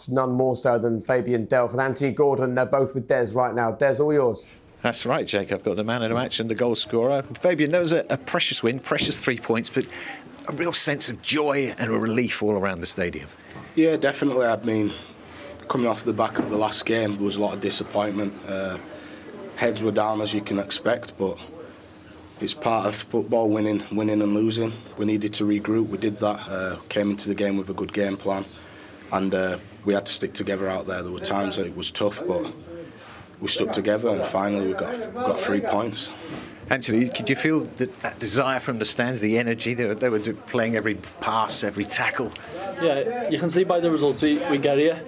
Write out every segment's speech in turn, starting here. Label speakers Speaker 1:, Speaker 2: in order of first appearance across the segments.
Speaker 1: None more so than Fabian Delph and Anthony Gordon. They're both with Des right now. Des, all yours.
Speaker 2: That's right, Jake. I've got the man of the match and the goal scorer. Fabian, that was a precious win, precious 3 points, but a real sense of joy and a relief all around the stadium.
Speaker 3: Yeah, definitely. I mean, coming off the back of the last game, there was a lot of disappointment. Heads were down, as you can expect, but it's part of football, winning and losing. We needed to regroup. We did that. Came into the game with a good game plan, and we had to stick together out there. There were times that it was tough, but we stuck together, and finally we got 3 points.
Speaker 2: Anthony, could you feel that desire from the stands, the energy? They were playing every pass, every tackle.
Speaker 4: Yeah, you can see by the results we get here.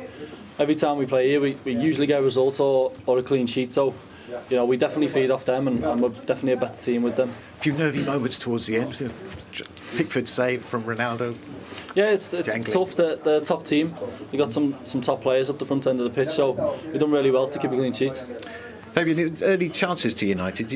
Speaker 4: Every time we play here, we usually get a result or a clean sheet. So, we definitely feed off them, and we're definitely a better team with them.
Speaker 2: A few nervy moments towards the end. Pickford save from Ronaldo.
Speaker 4: Yeah, it's tough. The top team. We got some top players up the front end of the pitch, so we've done really well to keep a clean sheet.
Speaker 2: Fabian, early chances to United.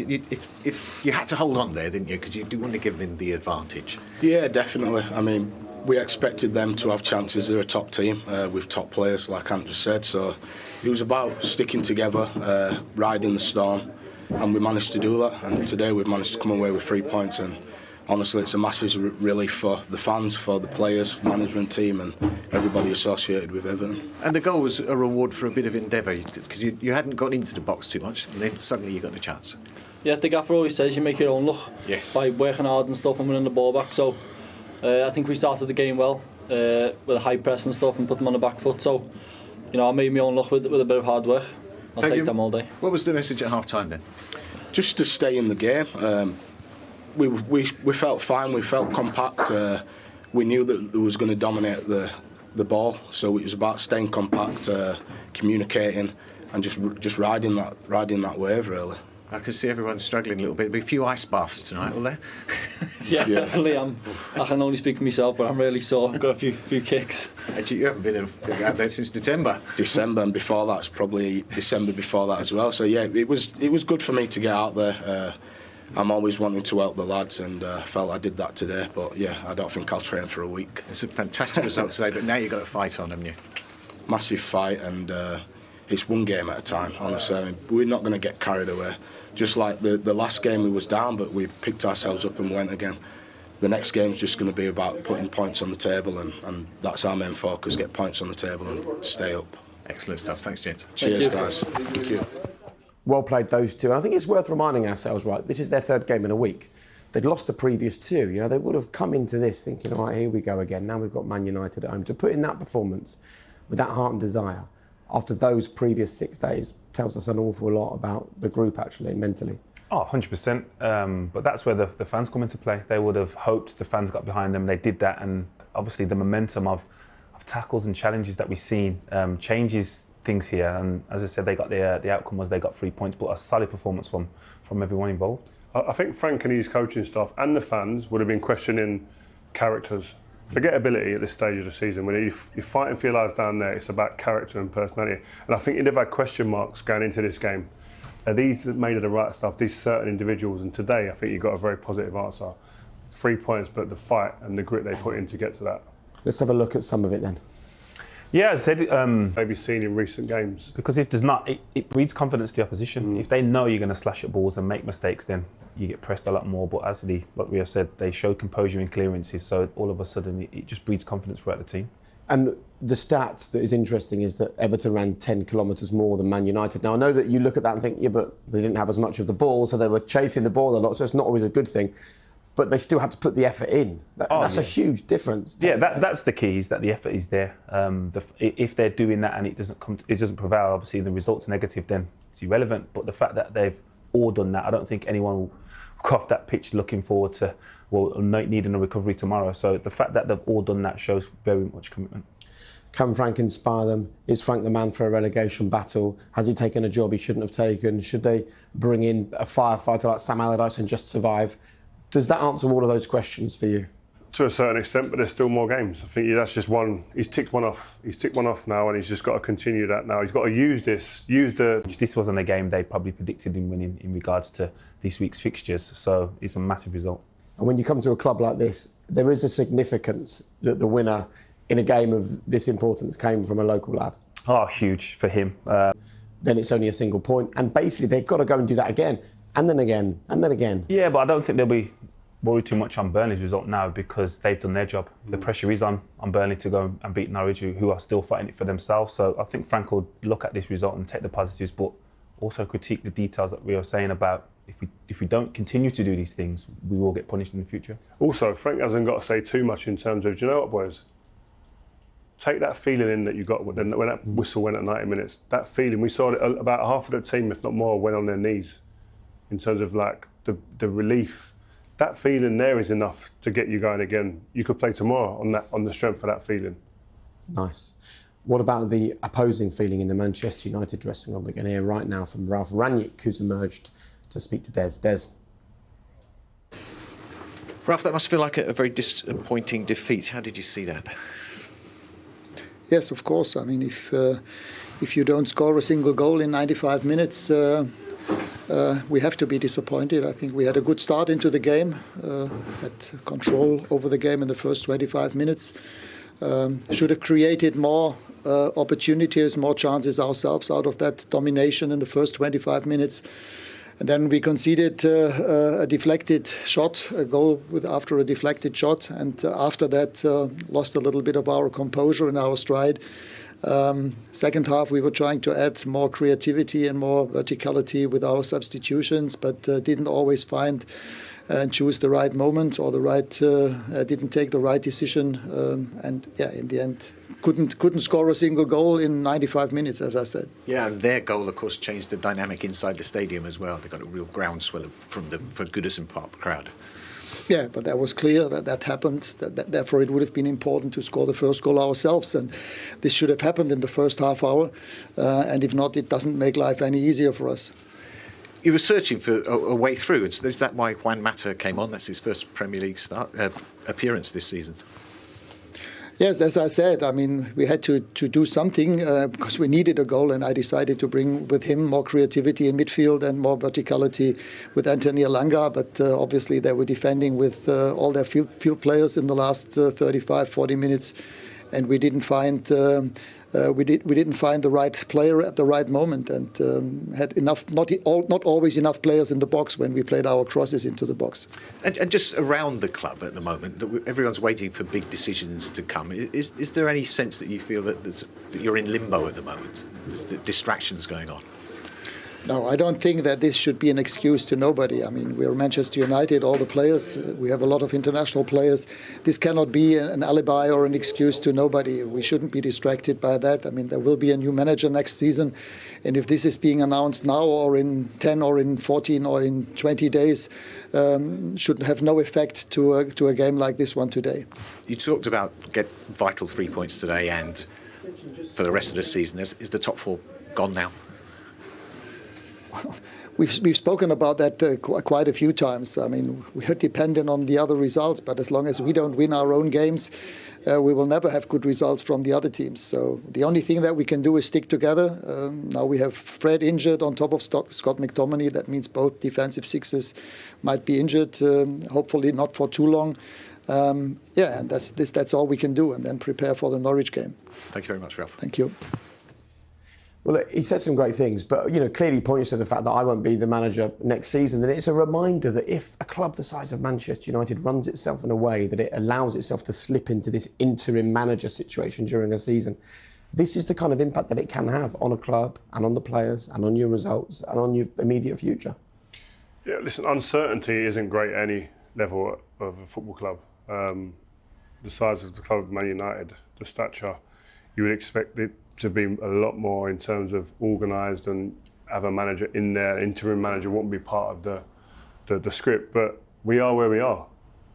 Speaker 2: If you had to hold on there, didn't you? Because you do want to give them the advantage.
Speaker 3: Yeah, definitely. I mean, we expected them to have chances. They're a top team with top players, like Ant just said. So it was about sticking together, riding the storm, and we managed to do that. And today we've managed to come away with 3 points. And honestly, it's a massive relief for the fans, for the players, management team, and everybody associated with Everton.
Speaker 2: And the goal was a reward for a bit of endeavour, because you hadn't got into the box too much, and then suddenly you got the chance.
Speaker 4: Yeah, the gaffer always says you make your own luck.
Speaker 2: Yes.
Speaker 4: By working hard and stuff and winning the ball back. So I think we started the game well with a high press and stuff and put them on the back foot. So, I made my own luck with a bit of hard work. I'll take them all day.
Speaker 2: What was the message at half-time then?
Speaker 3: Just to stay in the game. We felt fine. We felt compact. We knew that it was going to dominate the ball. So it was about staying compact, communicating, and just riding that wave really.
Speaker 2: I can see everyone struggling a little bit. There'll be a few ice baths tonight, will there?
Speaker 4: Yeah, definitely. I can only speak for myself, but I'm really sore. I've got a few kicks.
Speaker 2: Actually, you haven't been out there since December.
Speaker 3: And before that's probably December before that as well. So yeah, it was good for me to get out there. I'm always wanting to help the lads, and felt I did that today. But yeah, I don't think I'll train for a week.
Speaker 2: It's a fantastic result today, but now you've got to fight on, haven't you?
Speaker 3: Massive fight, and it's one game at a time, honestly. I mean, we're not going to get carried away. Just like the last game we was down, but we picked ourselves up and went again. The next game's just going to be about putting points on the table, and that's our main focus, get points on the table and stay up.
Speaker 2: Excellent stuff. Thanks, gents.
Speaker 3: Cheers, guys. Thank you.
Speaker 1: Well played, those two. And I think it's worth reminding ourselves, right, this is their third game in a week. They'd lost the previous two. They would have come into this thinking, all right, here we go again. Now we've got Man United at home. To put in that performance with that heart and desire after those previous 6 days tells us an awful lot about the group, actually, mentally.
Speaker 5: Oh, 100%. But that's where the fans come into play. They would have hoped the fans got behind them. They did that, and obviously the momentum of tackles and challenges that we've seen changes things here. And as I said, they got the outcome was they got 3 points, but a solid performance from everyone involved.
Speaker 6: I think Frank and his coaching staff and the fans would have been questioning characters. Forget ability at this stage of the season. When you're fighting for your lives down there, it's about character and personality. And I think you'd have had question marks going into this game. Are these made of the right stuff, these certain individuals? And today, I think you got a very positive answer. 3 points, but the fight and the grit they put in to get to that.
Speaker 1: Let's have a look at some of it then.
Speaker 5: Yeah, as I said,
Speaker 6: maybe seen in recent games.
Speaker 5: Because if there's not, it breeds confidence to the opposition. If they know you're going to slash at balls and make mistakes, then you get pressed a lot more. But as like we have said, they show composure in clearances, so all of a sudden it just breeds confidence throughout the team. And the stat that is interesting is that Everton ran 10 kilometres more than Man United. Now, I know that you look at that and think, yeah, but they didn't have as much of the ball, so they were chasing the ball a lot, so it's not always a good thing. But they still had to put the effort in. That's a huge difference. Yeah, that's the key, is that the effort is there. If they're doing that and it doesn't prevail, obviously the result's negative, then it's irrelevant. But the fact that they've all done that, I don't think anyone will go off that pitch looking forward to, needing a recovery tomorrow. So the fact that they've all done that shows very much commitment. Can Frank inspire them? Is Frank the man for a relegation battle? Has he taken a job he shouldn't have taken? Should they bring in a firefighter like Sam Allardyce and just survive? Does that answer all of those questions for you?
Speaker 6: To a certain extent, but there's still more games. I think that's just one. He's ticked one off. He's ticked one off now, and he's just got to continue that now. He's got to use this. This wasn't a game they probably predicted him winning in regards to this week's fixtures, so it's a massive result. And when you come to a club like this, there is a significance that the winner
Speaker 1: in a game of this importance came from a local lad.
Speaker 5: Oh, huge for him.
Speaker 1: Then it's only a single point. And basically, they've got to go and do that again. And then again. And then again.
Speaker 5: Yeah, but I don't think they'll be worried too much on Burnley's result now because they've done their job. The pressure is on Burnley to go and beat Norwich, who are still fighting it for themselves. So I think Frank will look at this result and take the positives, but also critique the details that we were saying about if we don't continue to do these things, we will get punished in the future.
Speaker 6: Also, Frank hasn't got to say too much in terms of, do you know what, boys? Take that feeling in that you got when that whistle went at 90 minutes. That feeling, we saw it, about half of the team, if not more, went on their knees in terms of like the relief. That feeling there is enough to get you going again. You could play tomorrow on the strength of that feeling.
Speaker 1: Nice. What about the opposing feeling in the Manchester United dressing room? We're going to hear right now from Ralph Rangnick, who's emerged to speak to Des. Des.
Speaker 2: Ralph, that must feel like a very disappointing defeat. How did you see that?
Speaker 7: Yes, of course. I mean, if you don't score a single goal in 95 minutes, we have to be disappointed. I think we had a good start into the game, had control over the game in the first 25 minutes. Should have created more opportunities, more chances ourselves out of that domination in the first 25 minutes. And then we conceded a deflected shot, a goal after a deflected shot. And after that, lost a little bit of our composure and our stride. Second half, we were trying to add more creativity and more verticality with our substitutions, but didn't always find and choose the right moment or didn't take the right decision. And in the end, couldn't score a single goal in 95 minutes, as I said.
Speaker 2: Yeah, and their goal, of course, changed the dynamic inside the stadium as well. They got a real groundswell from the for Goodison Park crowd.
Speaker 7: Yeah, but that was clear that happened. Therefore, it would have been important to score the first goal ourselves. And this should have happened in the first half hour. And if not, it doesn't make life any easier for us.
Speaker 2: You were searching for a way through. Is that why Juan Mata came on? That's his first Premier League appearance this season.
Speaker 7: Yes, as I said, I mean, we had to do something because we needed a goal, and I decided to bring with him more creativity in midfield and more verticality with Anthony Elanga. But obviously, they were defending with all their field players in the last 35, 40 minutes, and we didn't find we didn't find the right player at the right moment, and had enough not always enough players in the box when we played our crosses into the box. And
Speaker 2: just around the club at the moment, everyone's waiting for big decisions to come. Is there any sense that you feel that you're in limbo at the moment? There's distractions going on?
Speaker 7: No, I don't think that this should be an excuse to nobody. I mean, we're Manchester United, all the players. We have a lot of international players. This cannot be an alibi or an excuse to nobody. We shouldn't be distracted by that. I mean, there will be a new manager next season. And if this is being announced now or in 10 or in 14 or in 20 days, should have no effect to a game like this one today.
Speaker 2: You talked about get vital 3 points today and for the rest of the season. Is the top four gone now?
Speaker 7: We've spoken about that quite a few times. I mean, we are dependent on the other results, but as long as we don't win our own games, we will never have good results from the other teams. So the only thing that we can do is stick together. Now we have Fred injured on top of Scott McTominay. That means both defensive sixes might be injured, hopefully not for too long. And that's all we can do, and then prepare for the Norwich game.
Speaker 2: Thank you very much, Ralph.
Speaker 7: Thank you.
Speaker 1: Well, look, he said some great things, but clearly points to the fact that I won't be the manager next season. And it's a reminder that if a club the size of Manchester United runs itself in a way that it allows itself to slip into this interim manager situation during a season, this is the kind of impact that it can have on a club and on the players and on your results and on your immediate future.
Speaker 6: Yeah, listen, uncertainty isn't great at any level of a football club. The size of the club of Man United, the stature, you would expect it to be a lot more in terms of organised and have a manager in there. Interim manager won't be part of the script, but we are where we are,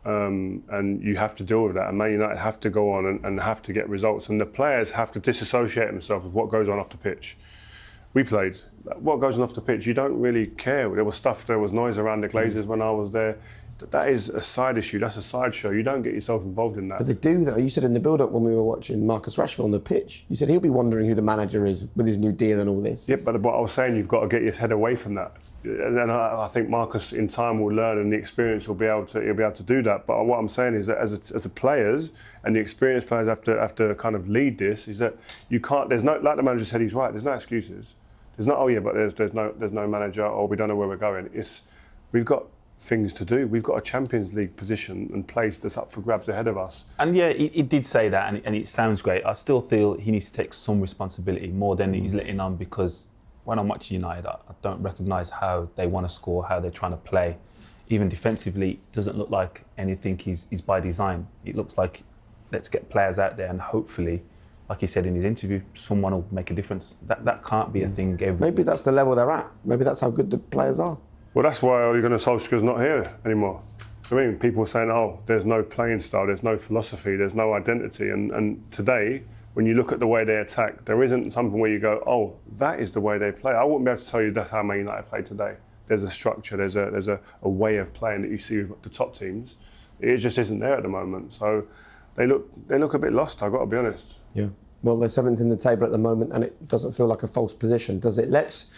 Speaker 6: and you have to deal with that. And Man United have to go on and have to get results, and the players have to disassociate themselves with what goes on off the pitch. We played. What goes on off the pitch, you don't really care. There was noise around the Glazers when I was there. that is a side issue. That's a sideshow. You don't get yourself involved in that.
Speaker 1: But they do, though. You said in the build-up when we were watching Marcus Rashford on the pitch, you said he'll be wondering who the manager is with his new deal and all this.
Speaker 6: Yeah, but what I was saying, you've got to get your head away from that. And I think Marcus, in time, will learn, and the experience he'll be able to do that. But what I'm saying is that as a players, and the experienced players have to kind of lead this, is that you can't. There's no, like the manager said, he's right. There's no excuses. There's not. Oh yeah, but there's no manager, or we don't know where we're going. We've got things to do. We've got a Champions League position and place that's up for grabs ahead of us.
Speaker 5: And yeah, he did say that, and it sounds great. I still feel he needs to take some responsibility more than he's letting on, because when I'm watching United, I don't recognise how they want to score, how they're trying to play. Even defensively, it doesn't look like anything is by design. It looks like, let's get players out there and hopefully, like he said in his interview, someone will make a difference. That can't be a thing every
Speaker 1: Maybe that's the level they're at. Maybe that's how good the players are.
Speaker 6: Well, that's why Ole Gunnar Solskjaer's not here anymore. I mean, people are saying, oh, there's no playing style, there's no philosophy, there's no identity. And today, when you look at the way they attack, there isn't something where you go, oh, that is the way they play. I wouldn't be able to tell you that's how Man United play today. There's a structure, there's a way of playing that you see with the top teams. It just isn't there at the moment. So they look a bit lost, I've got to be honest.
Speaker 1: Yeah. Well, they're 7th in the table at the moment, and it doesn't feel like a false position, does it? Let's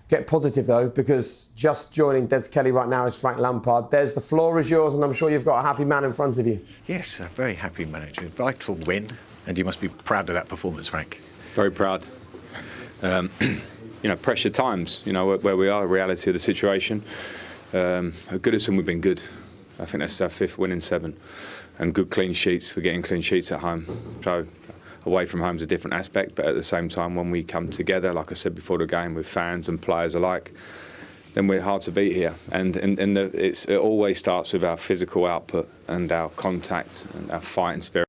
Speaker 1: get positive, though, because just joining Des Kelly right now is Frank Lampard. Des, the floor is yours, and I'm sure you've got a happy man in front of you.
Speaker 2: Yes, a very happy manager. Vital win, and you must be proud of that performance, Frank.
Speaker 8: Very proud. Pressure times, where we are, the reality of the situation. At Goodison, we've been good. I think that's our 5th win in 7. And good clean sheets. We're getting clean sheets at home. So away from home's a different aspect, but at the same time, when we come together, like I said before the game, with fans and players alike, then we're hard to beat here. And it always starts with our physical output and our contact and our fighting spirit.